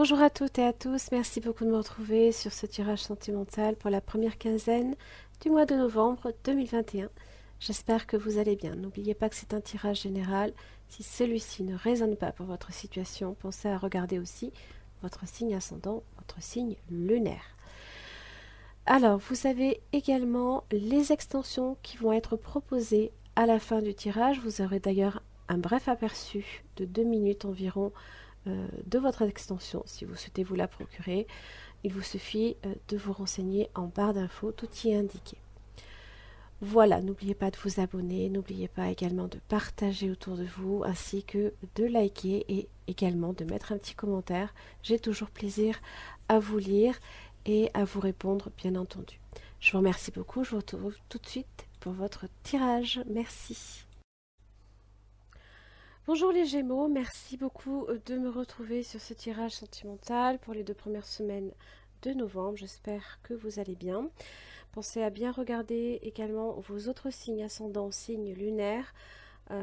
Bonjour à toutes et à tous, merci beaucoup de me retrouver sur ce tirage sentimental pour la première quinzaine du mois de novembre 2021. J'espère que vous allez bien. N'oubliez pas que c'est un tirage général. Si celui-ci ne résonne pas pour votre situation, pensez à regarder aussi votre signe ascendant, votre signe lunaire. Alors, vous avez également les extensions qui vont être proposées à la fin du tirage. Vous aurez d'ailleurs un bref aperçu de 2 minutes environ de votre extension si vous souhaitez vous la procurer. Il vous suffit de vous renseigner en barre d'infos, tout y est indiqué. Voilà, n'oubliez pas de vous abonner, n'oubliez pas également de partager autour de vous, ainsi que de liker et également de mettre un petit commentaire. J'ai toujours plaisir à vous lire et à vous répondre, bien entendu. Je vous remercie beaucoup, je vous retrouve tout de suite pour votre tirage. Merci. Bonjour les Gémeaux, merci beaucoup de me retrouver sur ce tirage sentimental pour les 2 premières semaines de novembre. J'espère que vous allez bien. Pensez à bien regarder également vos autres signes ascendants, signes lunaires,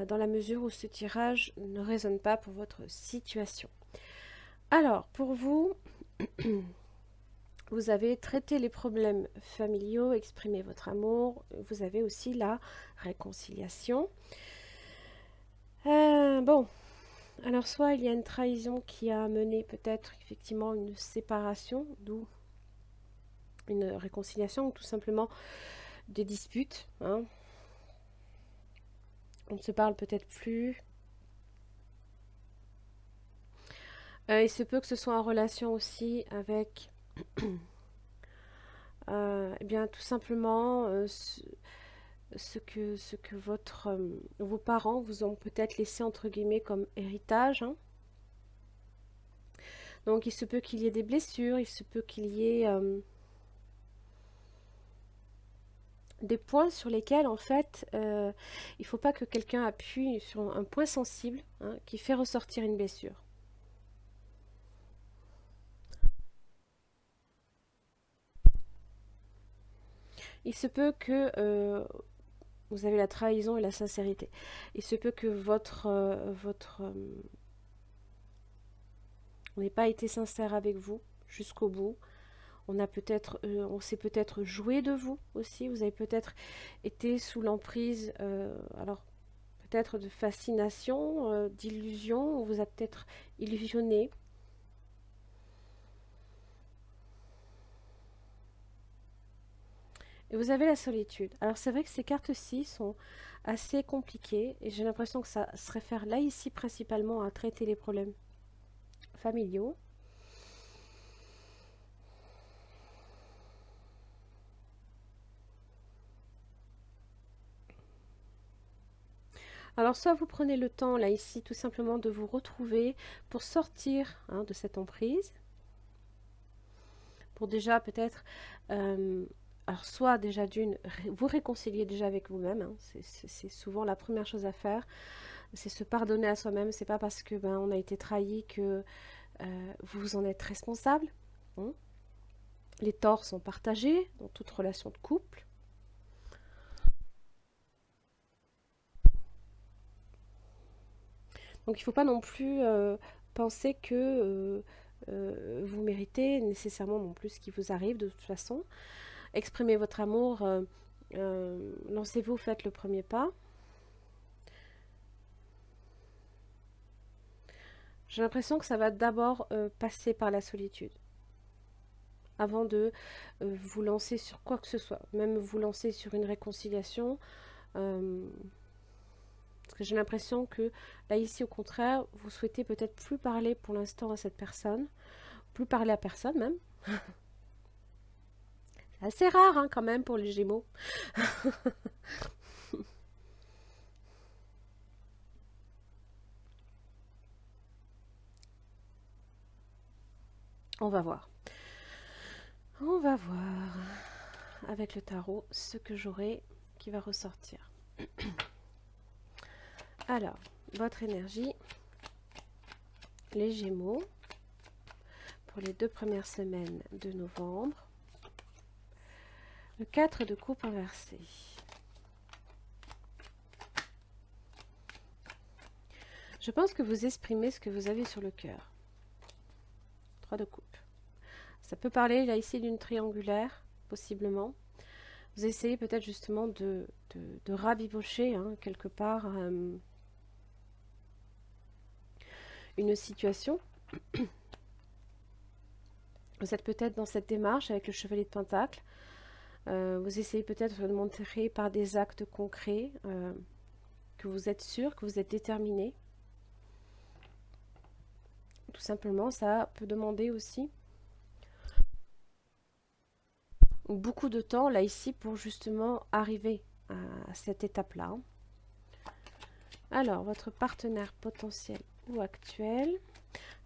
dans la mesure où ce tirage ne résonne pas pour votre situation. Alors, pour vous, vous avez traité les problèmes familiaux, exprimé votre amour, vous avez aussi la réconciliation. Bon, alors soit il y a une trahison qui a amené peut-être effectivement une séparation, d'où une réconciliation, ou tout simplement des disputes, hein. On ne se parle peut-être plus. Il se peut que ce soit en relation aussi avec, eh bien, tout simplement ce que vos parents vous ont peut-être laissé entre guillemets comme héritage, hein. Donc il se peut qu'il y ait des blessures, il se peut qu'il y ait des points sur lesquels en fait il ne faut pas que quelqu'un appuie sur un point sensible, hein, qui fait ressortir une blessure. Il se peut que vous avez la trahison et la sincérité. Il se peut que on n'ait pas été sincère avec vous jusqu'au bout. On s'est peut-être joué de vous aussi. Vous avez peut-être été sous l'emprise, alors peut-être de fascination, d'illusion. On vous a peut-être illusionné. Et vous avez la solitude. Alors c'est vrai que ces cartes-ci sont assez compliquées et j'ai l'impression que ça se réfère là ici principalement à traiter les problèmes familiaux. Alors soit vous prenez le temps là ici tout simplement de vous retrouver pour sortir, hein, de cette emprise, pour déjà peut-être, alors soit déjà d'une, vous réconcilier déjà avec vous-même, hein, c'est souvent la première chose à faire, c'est se pardonner à soi-même. C'est pas parce que on a été trahi que vous en êtes responsable, hein. Les torts sont partagés dans toute relation de couple. Donc il ne faut pas non plus penser que vous méritez nécessairement non plus ce qui vous arrive de toute façon. Exprimez votre amour, lancez-vous, faites le premier pas. J'ai l'impression que ça va d'abord passer par la solitude avant de vous lancer sur quoi que ce soit, même vous lancer sur une réconciliation. Parce que j'ai l'impression que là ici au contraire, vous souhaitez peut-être plus parler pour l'instant à cette personne, plus parler à personne même. C'est assez rare, hein, quand même pour les Gémeaux. On va voir. On va voir avec le tarot ce que j'aurai qui va ressortir. Alors, votre énergie, les Gémeaux, pour les 2 premières semaines de novembre. Le 4 de coupe inversé. Je pense que vous exprimez ce que vous avez sur le cœur. 3 de coupe. Ça peut parler là ici d'une triangulaire, possiblement. Vous essayez peut-être justement de rabibocher hein, quelque part une situation. Vous êtes peut-être dans cette démarche avec le chevalier de Pentacle. Vous essayez peut-être de montrer par des actes concrets que vous êtes sûr, que vous êtes déterminé. Tout simplement, ça peut demander aussi beaucoup de temps là ici pour justement arriver à cette étape-là. Alors, votre partenaire potentiel ou actuel.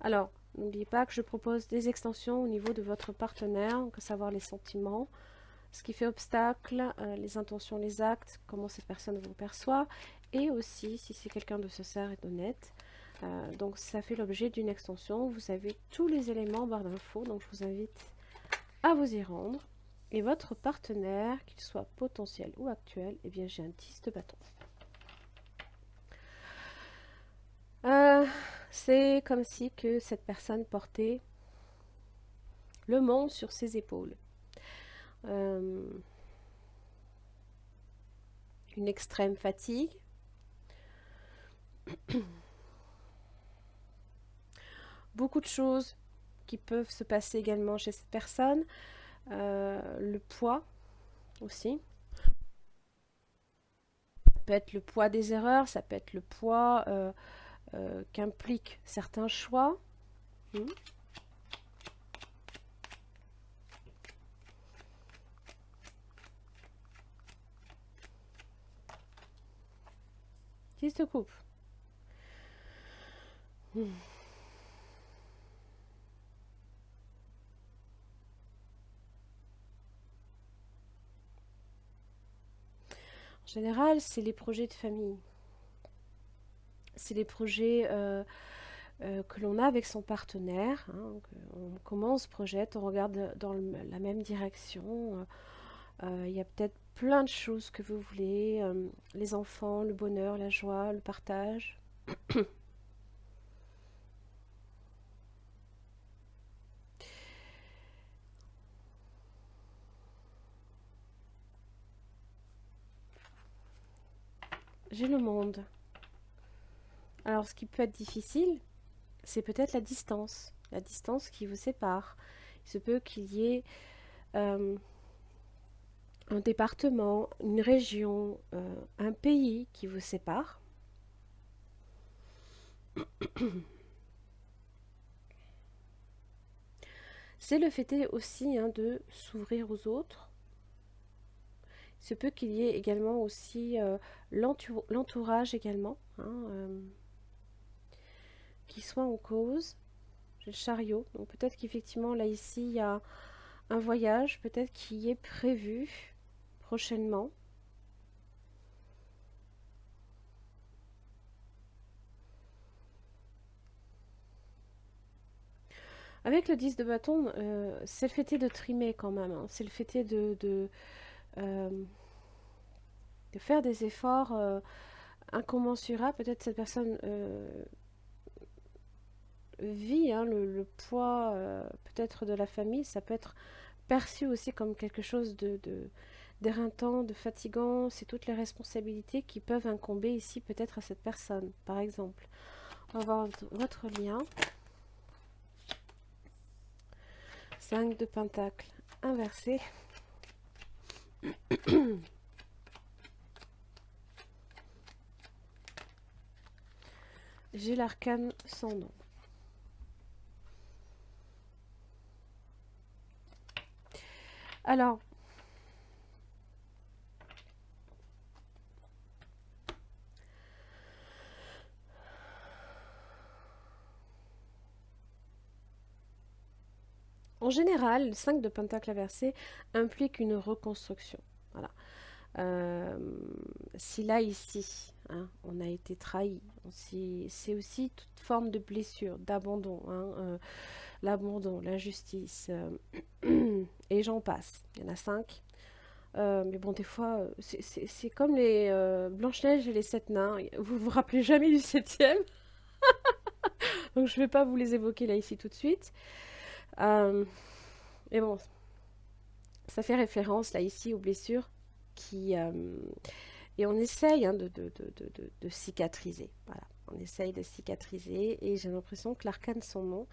Alors, n'oubliez pas que je propose des extensions au niveau de votre partenaire, à savoir les sentiments, ce qui fait obstacle, les intentions, les actes, comment cette personne vous perçoit, et aussi si c'est quelqu'un de sincère et d'honnête. Donc ça fait l'objet d'une extension. Vous avez tous les éléments en barre d'infos, donc je vous invite à vous y rendre. Et votre partenaire, qu'il soit potentiel ou actuel, eh bien j'ai un 10 de bâton. C'est comme si que cette personne portait le monde sur ses épaules. Une extrême fatigue. Beaucoup de choses qui peuvent se passer également chez cette personne. Le poids aussi. Ça peut être le poids des erreurs, ça peut être le poids qu'impliquent certains choix. 10 de coupe. En général, c'est les projets de famille. C'est les projets que l'on a avec son partenaire. Hein, on commence, projette, on regarde dans la même direction. Il y a peut-être plein de choses que vous voulez. Les enfants, le bonheur, la joie, le partage. J'ai le monde. Alors, ce qui peut être difficile, c'est peut-être la distance qui vous sépare. Il se peut qu'il y ait un département, une région, un pays qui vous sépare. C'est le fait aussi hein, de s'ouvrir aux autres. Il se peut qu'il y ait également aussi l'entourage également, hein, qui soit en cause. J'ai le chariot, donc peut-être qu'effectivement là ici il y a un voyage, peut-être qui est prévu prochainement. Avec le 10 de bâton, c'est le fait de trimer quand même, hein. C'est le fait de faire des efforts incommensurables. Peut-être cette personne vit hein, le poids peut-être de la famille. Ça peut être perçu aussi comme quelque chose d'éreintant, de fatigant. C'est toutes les responsabilités qui peuvent incomber ici peut-être à cette personne, par exemple. On va voir votre lien. 5 de pentacle inversé. J'ai l'arcane sans nom. Alors, en général, le 5 de pentacle inversé implique une reconstruction. Voilà. Si là, ici, hein, on a été trahi, c'est aussi toute forme de blessure, d'abandon, hein, l'abandon, l'injustice, et j'en passe. Il y en a 5. Mais bon, des fois, c'est comme les Blanche-Neige et les 7 nains. Vous vous rappelez jamais du 7e. Donc je ne vais pas vous les évoquer là, ici, tout de suite. Mais bon, ça fait référence là ici aux blessures qui... et on essaye hein, de cicatriser. Voilà, on essaye de cicatriser et j'ai l'impression que l'arcane sans nom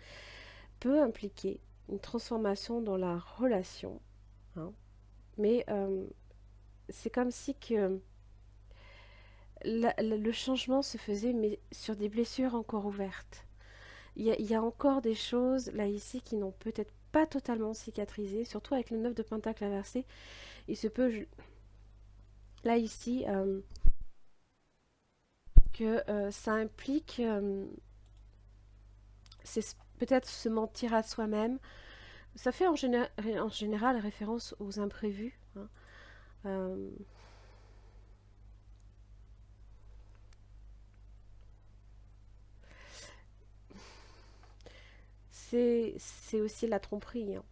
peut impliquer une transformation dans la relation. Hein. Mais c'est comme si que le changement se faisait mais sur des blessures encore ouvertes. Il y a encore des choses là ici qui n'ont peut-être pas totalement cicatrisé, surtout avec le 9 de pentacle inversé. Il se peut là ici que ça implique c'est peut-être se mentir à soi-même. Ça fait en général référence aux imprévus. Hein. C'est aussi la tromperie. Hein.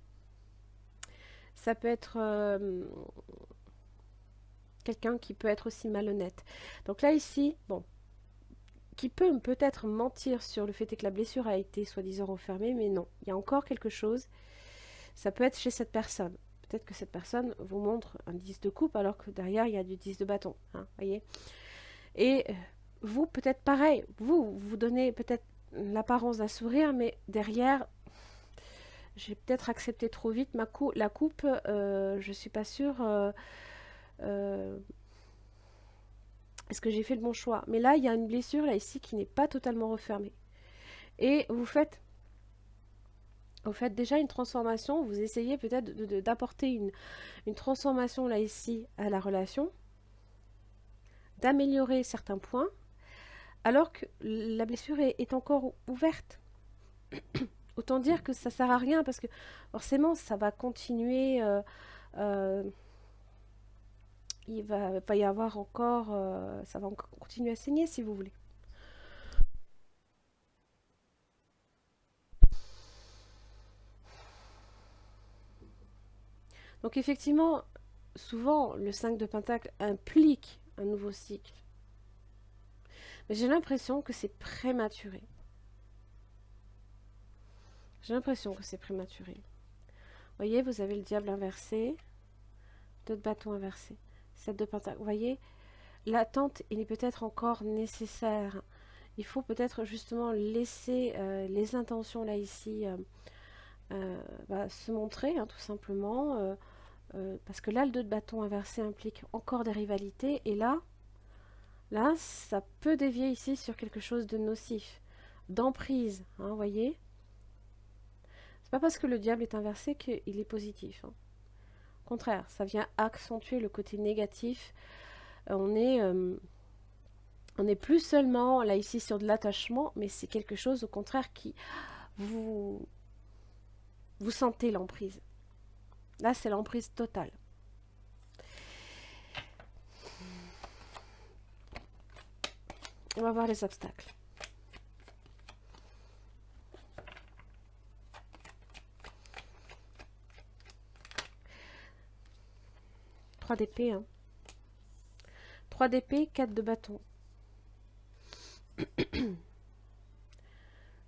Ça peut être quelqu'un qui peut être aussi malhonnête. Donc là ici, bon, qui peut peut-être mentir sur le fait que la blessure a été soi-disant refermée, mais non, il y a encore quelque chose. Ça peut être chez cette personne. Peut-être que cette personne vous montre un 10 de coupe alors que derrière il y a du 10 de bâton. Hein, voyez. Et vous, peut-être pareil, vous donnez peut-être l'apparence d'un sourire, mais derrière, j'ai peut-être accepté trop vite la coupe, je suis pas sûre. Est-ce que j'ai fait le bon choix? Mais là, il y a une blessure là ici qui n'est pas totalement refermée. Et vous faites déjà une transformation, vous essayez peut-être d'apporter une transformation là ici à la relation, d'améliorer certains points, alors que la blessure est encore ouverte. Autant dire que ça sert à rien parce que forcément ça va continuer, il va pas y avoir encore, ça va encore continuer à saigner si vous voulez. Donc effectivement, souvent le 5 de Pentacle implique un nouveau cycle. Mais j'ai l'impression que c'est prématuré. J'ai l'impression que c'est prématuré. Vous voyez, vous avez le diable inversé, 2 de bâton inversé, 7 de pentacle. Vous voyez, l'attente, il est peut-être encore nécessaire. Il faut peut-être justement laisser les intentions là ici se montrer, hein, tout simplement. Parce que là, le 2 de bâton inversé implique encore des rivalités. Et là, ça peut dévier ici sur quelque chose de nocif, d'emprise. Hein, vous voyez, c'est pas parce que le diable est inversé qu'il est positif. Hein. Au contraire, ça vient accentuer le côté négatif. On n'est plus seulement là ici sur de l'attachement, mais c'est quelque chose au contraire qui vous sentez l'emprise. Là, c'est l'emprise totale. On va voir les obstacles. Trois d'épée, hein. 3 d'épée, 4 de bâton.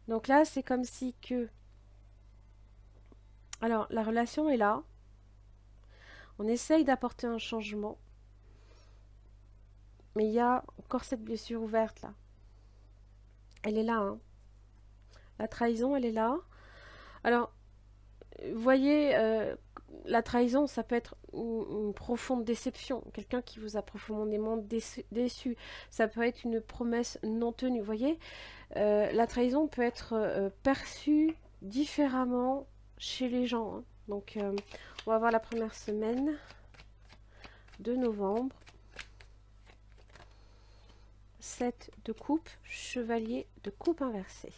Donc là, c'est comme si que... Alors, la relation est là. On essaye d'apporter un changement. Mais il y a encore cette blessure ouverte là. Elle est là, hein. La trahison, elle est là. Alors, vous voyez, la trahison, ça peut être une profonde déception. Quelqu'un qui vous a profondément déçu. Ça peut être une promesse non tenue. Vous voyez, la trahison peut être perçue différemment chez les gens. Hein. Donc, on va voir la première semaine de novembre. 7 de coupe, chevalier de coupe inversé.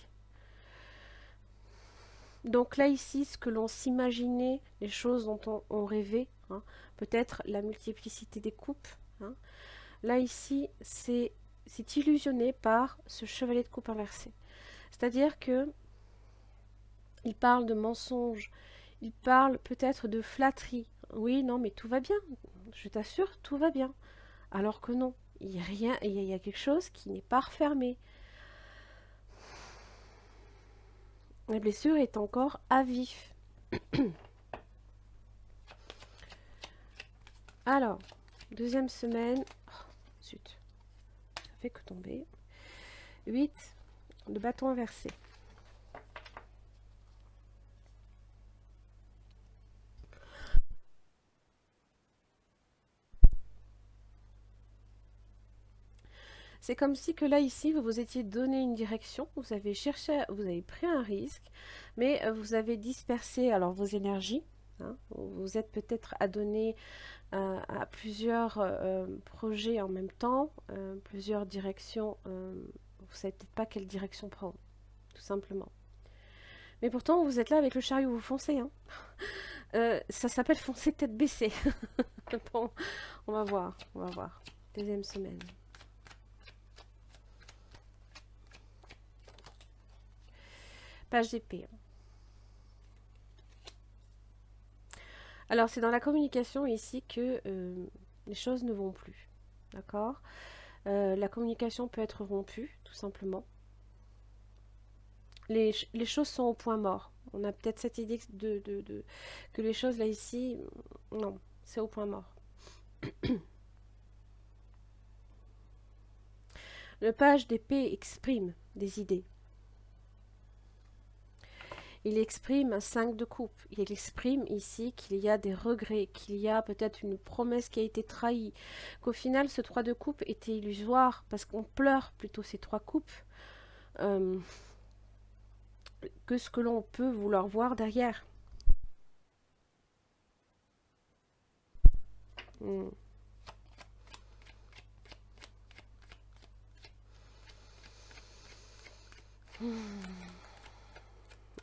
Donc là ici, ce que l'on s'imaginait, les choses dont on rêvait, hein, peut-être la multiplicité des coupes. Hein. Là ici, c'est illusionné par ce chevalier de coupe inversé. C'est-à-dire que il parle de mensonges, il parle peut-être de flatterie. Oui, non, mais tout va bien. Je t'assure, tout va bien. Alors que non, il y a quelque chose qui n'est pas refermé. La blessure est encore à vif. Alors, deuxième semaine. Oh, zut, ça fait que tomber. 8 de bâton inversé. C'est comme si que là, ici, vous vous étiez donné une direction, vous avez cherché, vous avez pris un risque, mais vous avez dispersé alors vos énergies. Hein, vous êtes peut-être à donner à plusieurs projets en même temps, plusieurs directions. Vous ne savez peut-être pas quelle direction prendre, tout simplement. Mais pourtant, vous êtes là avec le chariot, vous foncez. Hein. Ça s'appelle foncer tête baissée. Bon, on va voir, on va voir. Deuxième semaine. Page d'épée. Alors, c'est dans la communication ici que les choses ne vont plus. D'accord. La communication peut être rompue, tout simplement. Les choses sont au point mort. On a peut-être cette idée que les choses là ici, non, c'est au point mort. Le page d'épée exprime des idées. Il exprime un 5 de coupe. Il exprime ici qu'il y a des regrets, qu'il y a peut-être une promesse qui a été trahie, qu'au final ce 3 de coupe était illusoire parce qu'on pleure plutôt ces 3 coupes que ce que l'on peut vouloir voir derrière. Hmm.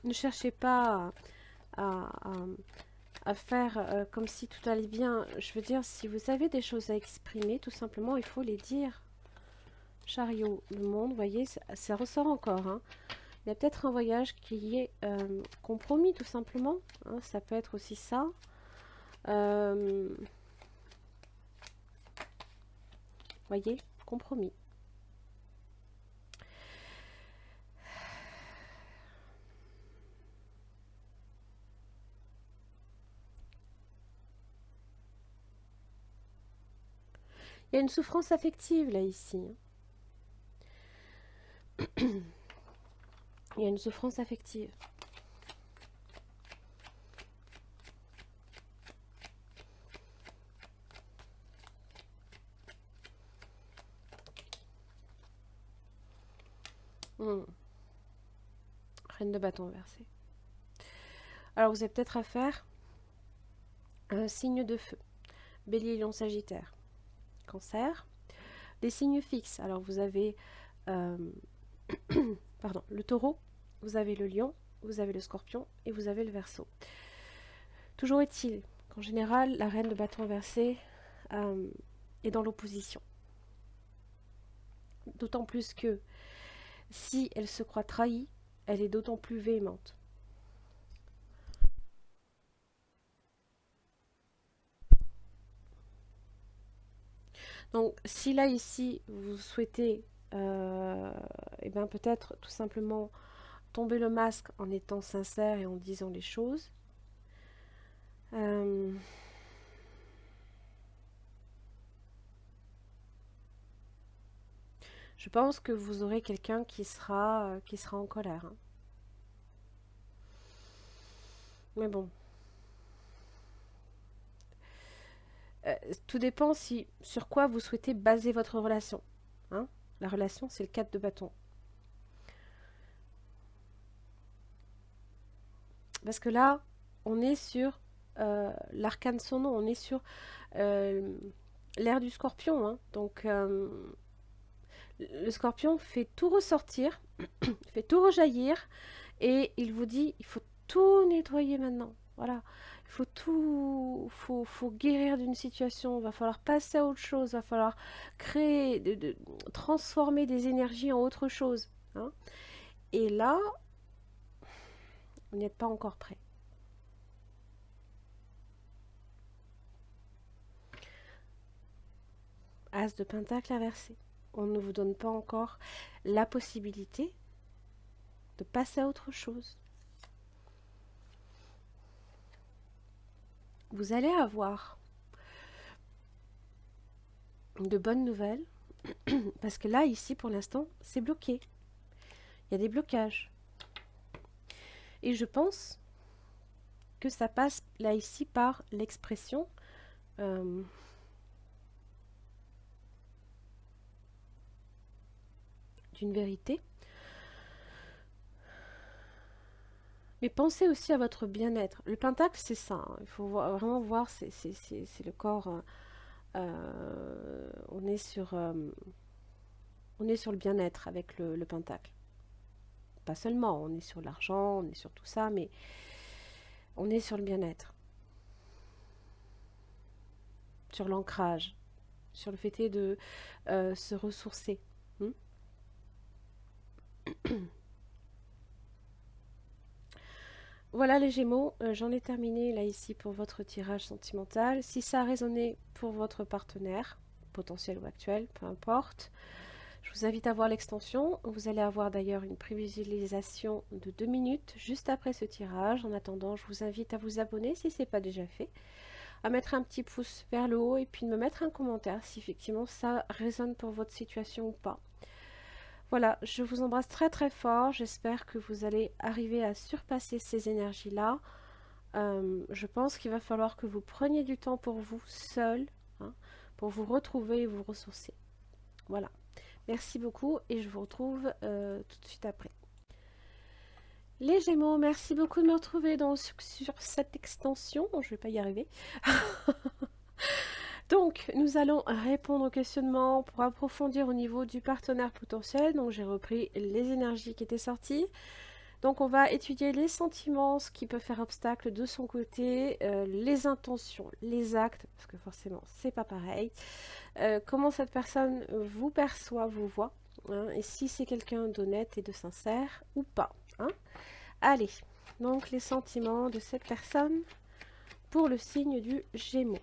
Ne cherchez pas à faire comme si tout allait bien. Je veux dire, si vous avez des choses à exprimer, tout simplement, il faut les dire. Chariot, le monde, vous voyez, ça ressort encore. Hein. Il y a peut-être un voyage qui est compromis, tout simplement. Hein, ça peut être aussi ça. Voyez, compromis. Il y a une souffrance affective là ici. Il y a une souffrance affective. Reine de bâton inversé. Alors vous avez peut-être à faire un signe de feu. Bélier, Lion, Sagittaire. Cancer. Des signes fixes. Alors vous avez pardon, le taureau, vous avez le lion, vous avez le scorpion et vous avez le verseau. Toujours est-il qu'en général, la reine de bâton inversé est dans l'opposition. D'autant plus que si elle se croit trahie, elle est d'autant plus véhémente. Donc si là ici vous souhaitez et bien peut-être tout simplement tomber le masque en étant sincère et en disant les choses, je pense que vous aurez quelqu'un qui sera en colère. Hein. Mais bon. Tout dépend sur quoi vous souhaitez baser votre relation. Hein. La relation, c'est le 4 de bâton. Parce que là, on est sur l'arcane son nom, on est sur l'ère du scorpion. Hein. Donc, le scorpion fait tout ressortir, fait tout rejaillir, et il vous dit, il faut tout nettoyer maintenant. Voilà, il faut tout, faut guérir d'une situation, il va falloir passer à autre chose, il va falloir créer, transformer des énergies en autre chose. Hein. Et là, vous n'êtes pas encore prêt. As de pentacle inversé. On ne vous donne pas encore la possibilité de passer à autre chose. vous allez avoir de bonnes nouvelles, parce que là, ici, pour l'instant, c'est bloqué. Il y a des blocages. Et je pense que ça passe, là, ici, par l'expression d'une vérité. Mais pensez aussi à votre bien-être. Le pentacle, c'est ça. Hein. Il faut vraiment voir, c'est le corps. On est sur le bien-être avec le pentacle. Pas seulement, on est sur l'argent, on est sur tout ça, mais on est sur le bien-être. Sur l'ancrage. Sur le fait de se ressourcer. Voilà les Gémeaux, j'en ai terminé là ici pour votre tirage sentimental. Si ça a résonné pour votre partenaire, potentiel ou actuel, peu importe, je vous invite à voir l'extension. Vous allez avoir d'ailleurs une prévisualisation de 2 minutes juste après ce tirage. En attendant, je vous invite à vous abonner si ce n'est pas déjà fait, à mettre un petit pouce vers le haut et puis de me mettre un commentaire si effectivement ça résonne pour votre situation ou pas. Voilà, je vous embrasse très très fort. J'espère que vous allez arriver à surpasser ces énergies-là. Je pense qu'il va falloir que vous preniez du temps pour vous seul, hein, pour vous retrouver et vous ressourcer. Voilà. Merci beaucoup et je vous retrouve tout de suite après. Les Gémeaux, merci beaucoup de me retrouver sur cette extension. Je ne vais pas y arriver. Donc, nous allons répondre aux questionnements pour approfondir au niveau du partenaire potentiel. Donc, j'ai repris les énergies qui étaient sorties. Donc, on va étudier les sentiments, ce qui peut faire obstacle de son côté, les intentions, les actes, parce que forcément, c'est pas pareil. Comment cette personne vous perçoit, vous voit, hein, et si c'est quelqu'un d'honnête et de sincère ou pas. Hein. Allez, donc les sentiments de cette personne pour le signe du Gémeaux.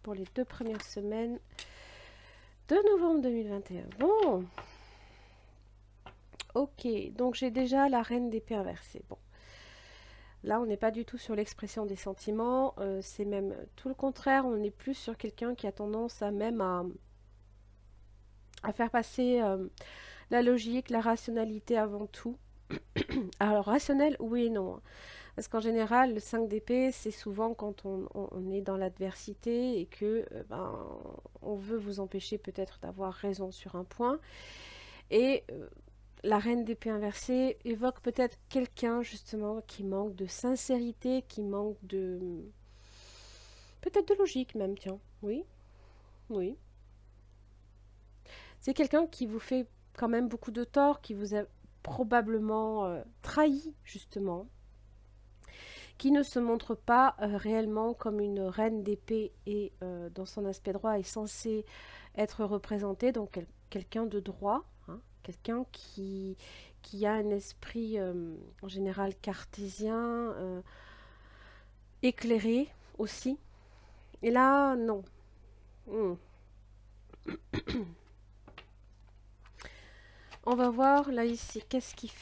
Pour les 2 premières semaines de novembre 2021. Bon. Ok, donc j'ai déjà la reine d'épée inversée. Bon. Là, on n'est pas du tout sur l'expression des sentiments. C'est même tout le contraire. On est plus sur quelqu'un qui a tendance à même à faire passer la logique, la rationalité avant tout. Alors, rationnel, oui et non. Parce qu'en général, le 5 d'épée, c'est souvent quand on est dans l'adversité et que on veut vous empêcher peut-être d'avoir raison sur un point. Et la reine d'épée inversée évoque peut-être quelqu'un justement qui manque de sincérité, qui manque de... peut-être de logique même, tiens. Oui, oui. C'est quelqu'un qui vous fait quand même beaucoup de tort, qui vous a probablement trahi justement, qui ne se montre pas réellement comme une reine d'épée et dans son aspect droit est censé être représenté, donc quelqu'un de droit, hein, quelqu'un qui a un esprit en général cartésien, éclairé aussi. Et là, non. On va voir là ici, qu'est-ce qui fait